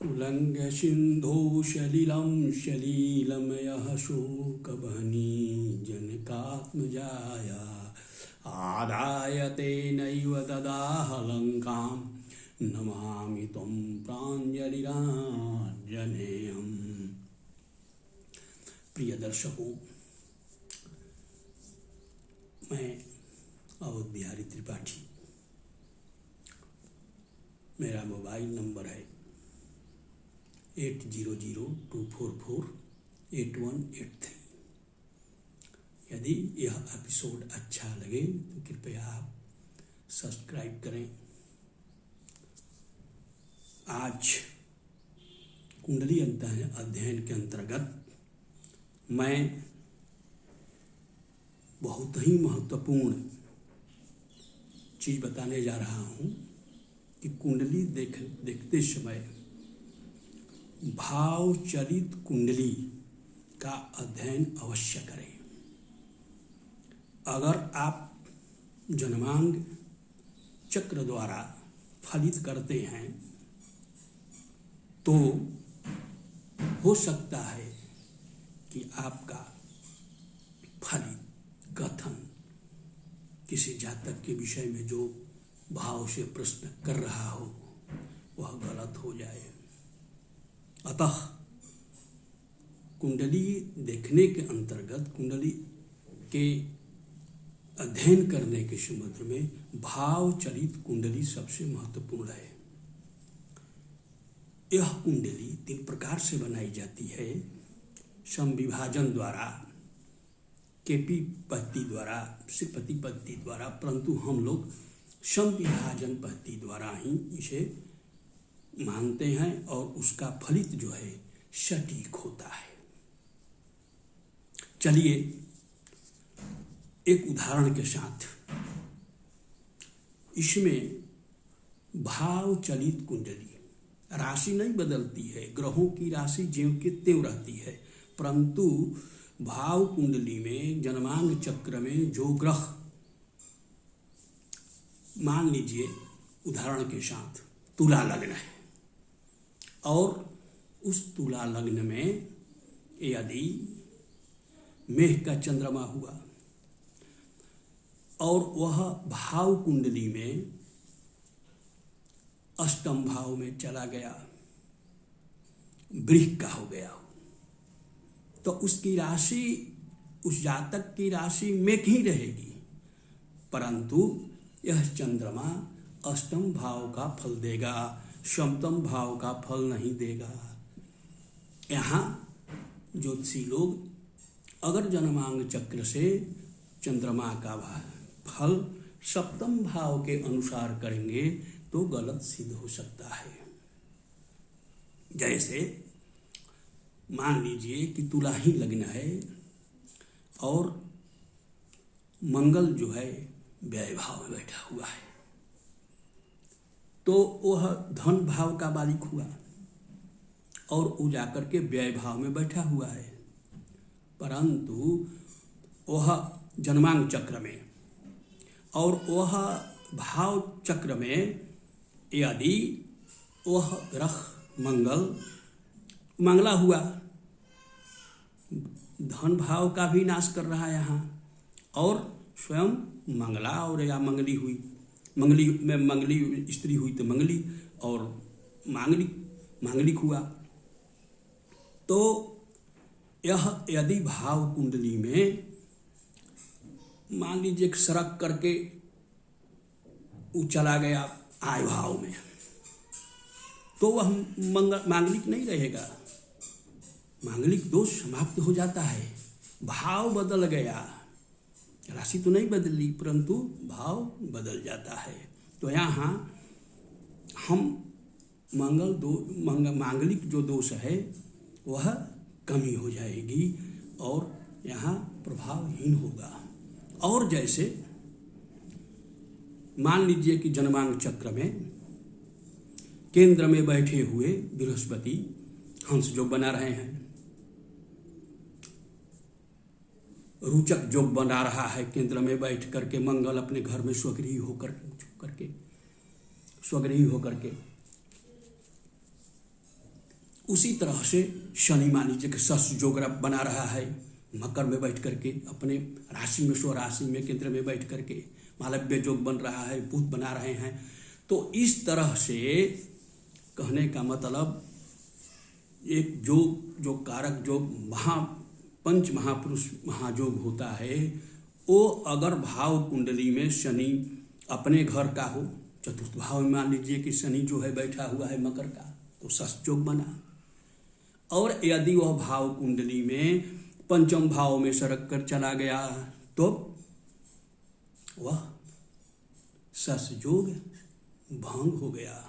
उल्लंघ्य सिंधु सलिलं सलिलमयः शोकवहनी जनकात्मजाया आदाय तेनैव ददाह लङ्कां नमामि त्वं प्राञ्जलिराञ्जनेयम्। प्रिय दर्शकों, मैं अवध बिहारी त्रिपाठी, मेरा मोबाइल नंबर है 8002448183। यदि यह एपिसोड अच्छा लगे तो कृपया आप सब्सक्राइब करें। आज कुंडली अध्ययन के अंतर्गत मैं बहुत ही महत्वपूर्ण चीज बताने जा रहा हूं कि कुंडली देखते समय भाव चलित कुंडली का अध्ययन अवश्य करें। अगर आप जन्मांग चक्र द्वारा फलित करते हैं तो हो सकता है कि आपका फलित कथन किसी जातक के विषय में जो भाव से प्रश्न कर रहा हो वह गलत हो जाए। अतः कुंडली देखने के अंतर्गत, कुंडली के अध्ययन करने के समुद्र में भाव चलित कुंडली सबसे महत्वपूर्ण है। यह कुंडली 3 प्रकार से बनाई जाती है, समविभाजन द्वारा, केपी पद्धति द्वारा, श्रीपति पद्धति द्वारा, परंतु हम लोग समविभाजन पद्धति द्वारा ही इसे मानते हैं और उसका फलित जो है सटीक होता है। चलिए एक उदाहरण के साथ, इसमें भाव चलित कुंडली, राशि नहीं बदलती है, ग्रहों की राशि ज्यों के त्यों रहती है, परंतु भाव कुंडली में जन्मांग चक्र में जो ग्रह, मान लीजिए उदाहरण के साथ तुला लग्न है और उस तुला लग्न में यदि मेष का चंद्रमा हुआ और वह भाव कुंडली में अष्टम भाव में चला गया, वृश्चिक का हो गया, तो उसकी राशि, उस जातक की राशि में ही रहेगी, परंतु यह चंद्रमा अष्टम भाव का फल देगा, सप्तम भाव का फल नहीं देगा। यहाँ ज्योतिषी लोग अगर जन्मांग चक्र से चंद्रमा का फल सप्तम भाव के अनुसार करेंगे तो गलत सिद्ध हो सकता है। जैसे मान लीजिए कि तुला ही लग्न है और मंगल जो है व्यय भाव में बैठा हुआ है, तो वह धन भाव का मालिक हुआ और वो जाकर के व्यय भाव में बैठा हुआ है, परंतु वह जन्मांग चक्र में और वह भाव चक्र में यदि वह ग्रह मंगला हुआ, धन भाव का भी नाश कर रहा है यहाँ, और स्वयं मंगला और या मंगली हुई, मंगली में मंगली स्त्री हुई तो मंगली और मांगलिक हुआ, तो यह यदि भाव कुंडली में मान लीजिए सरक करके वो चला गया आय भाव में, तो वह मांगलिक नहीं रहेगा, मांगलिक दोष समाप्त हो जाता है। भाव बदल गया, राशि तो नहीं बदली परंतु भाव बदल जाता है, तो यहाँ हम मांगलिक जो दोष है वह कमी हो जाएगी और यहाँ प्रभावहीन होगा। और जैसे मान लीजिए कि जन्मांग चक्र में केंद्र में बैठे हुए बृहस्पति हंस योग बना रहे हैं, रुचक योग बना रहा है, केंद्र में बैठ करके मंगल अपने घर में स्वगृही होकर के उसी तरह से शनि मान लीजिए कि शस्त्र योग बना रहा है मकर में बैठ करके, अपने राशि में स्वराशि में केंद्र में बैठ करके मालव्य योग बन रहा है, बुध बना रहे हैं। तो इस तरह से कहने का मतलब एक जो कारक जो पंच महापुरुष महायोग होता है, वो अगर भाव कुंडली में शनि अपने घर का हो, चतुर्थ भाव में मान लीजिए कि शनि जो है बैठा हुआ है मकर का, तो शस्त्र योग बना। और यदि वह भाव कुंडली में पंचम भाव में सरक कर चला गया तो वह शस्त्र योग भंग हो गया।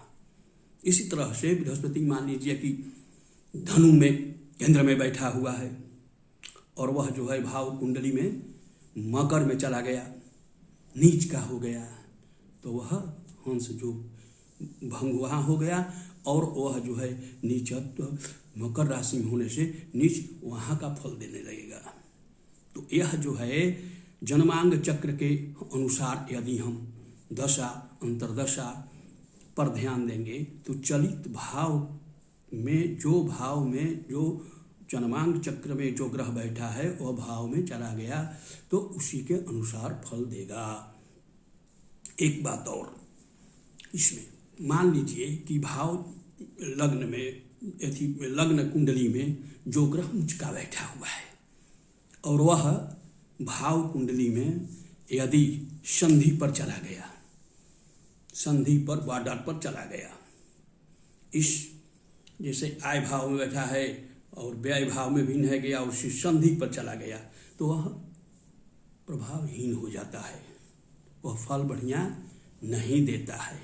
इसी तरह से बृहस्पति मान लीजिए कि धनु में केंद्र में बैठा हुआ है और वह जो है भाव कुंडली में मकर में चला गया, नीच का हो गया, तो वह हंस जो भंग वहाँ हो गया और वह जो है नीचत्व मकर राशि में होने से नीच वहाँ का फल देने लगेगा। तो यह जो है जन्मांग चक्र के अनुसार यदि हम दशा अंतर्दशा पर ध्यान देंगे तो चलित भाव में जो जन्मांग चक्र में जो ग्रह बैठा है वह भाव में चला गया तो उसी के अनुसार फल देगा। एक बात और, इसमें मान लीजिए कि भाव लग्न में लग्न कुंडली में जो ग्रह मुचका बैठा हुआ है और वह भाव कुंडली में यदि संधि पर चला गया, संधि पर बॉर्डर पर चला गया, इस जैसे आय भाव में बैठा है और व्यय भाव में भी नहीं गया, उसी संधि पर चला गया तो वह प्रभावहीन हो जाता है, वह फल बढ़िया नहीं देता है।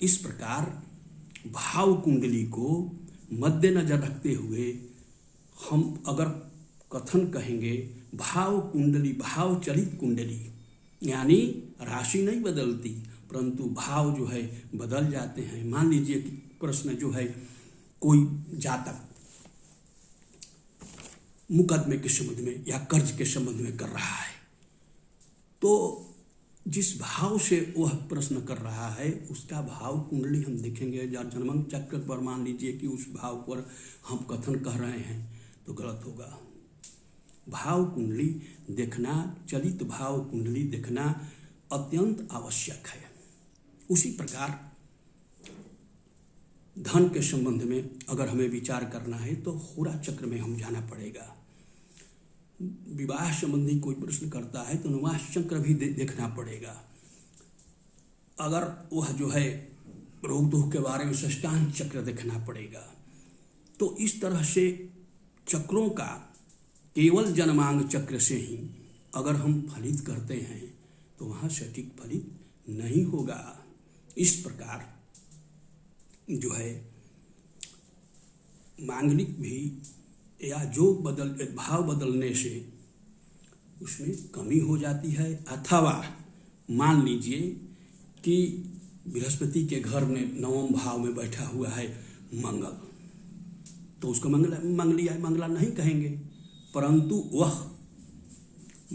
इस प्रकार भाव कुंडली को मद्देनजर रखते हुए हम अगर कथन कहेंगे भाव कुंडली, भाव चलित कुंडली, यानी राशि नहीं बदलती परंतु भाव जो है बदल जाते हैं। मान लीजिए कि प्रश्न जो है कोई जातक मुकदमे के संबंध में या कर्ज के संबंध में कर रहा है, तो जिस भाव से वह प्रश्न कर रहा है उसका भाव कुंडली हम देखेंगे। जन्मांग चक्र पर मान लीजिए कि उस भाव पर हम कथन कह रहे हैं तो गलत होगा। भाव कुंडली देखना, चलित भाव कुंडली देखना अत्यंत आवश्यक है। उसी प्रकार धन के संबंध में अगर हमें विचार करना है तो होरा चक्र में हम जाना पड़ेगा। विवाह संबंधी कोई प्रश्न करता है तो निवास चक्र भी देखना पड़ेगा। अगर वह जो है रोग दुख के बारे में षष्ठांग चक्र देखना पड़ेगा। तो इस तरह से चक्रों का केवल जन्मांग चक्र से ही अगर हम फलित करते हैं तो वहाँ सटीक फलित नहीं होगा। इस प्रकार जो है मांगलिक भी या जो भाव बदलने से उसमें कमी हो जाती है। अथवा मान लीजिए कि बृहस्पति के घर में नवम भाव में बैठा हुआ है मंगल, तो उसको मंगला नहीं कहेंगे, परंतु वह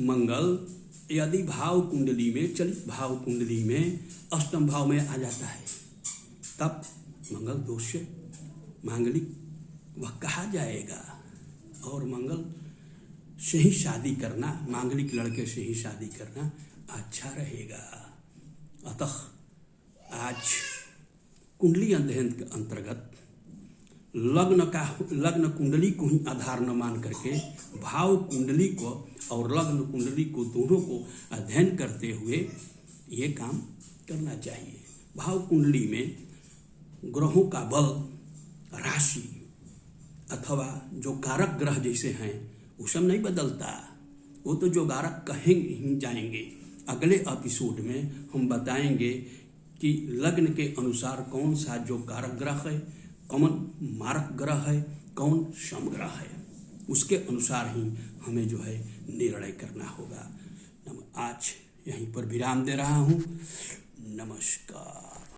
मंगल यदि भाव कुंडली में, चलित भाव कुंडली में अष्टम भाव में आ जाता है तब मंगल दोष से मांगलिक वह कहा जाएगा। और मंगल से ही शादी करना, मांगलिक लड़के से ही शादी करना अच्छा रहेगा। अतः आज कुंडली अध्ययन के अंतर्गत लग्न कुंडली को ही आधार न मान करके भाव कुंडली को और लग्न कुंडली को दोनों को अध्ययन करते हुए ये काम करना चाहिए। भाव कुंडली में ग्रहों का बल, राशि अथवा जो कारक ग्रह जैसे हैं वो सब नहीं बदलता, वो तो जो कारक कहेंगे ही जाएंगे। अगले एपिसोड में हम बताएंगे कि लग्न के अनुसार कौन सा जो कारक ग्रह है, कौन मारक ग्रह है, कौन सम ग्रह है, उसके अनुसार ही हमें जो है निर्णय करना होगा। आज यहीं पर विराम दे रहा हूँ। नमस्कार।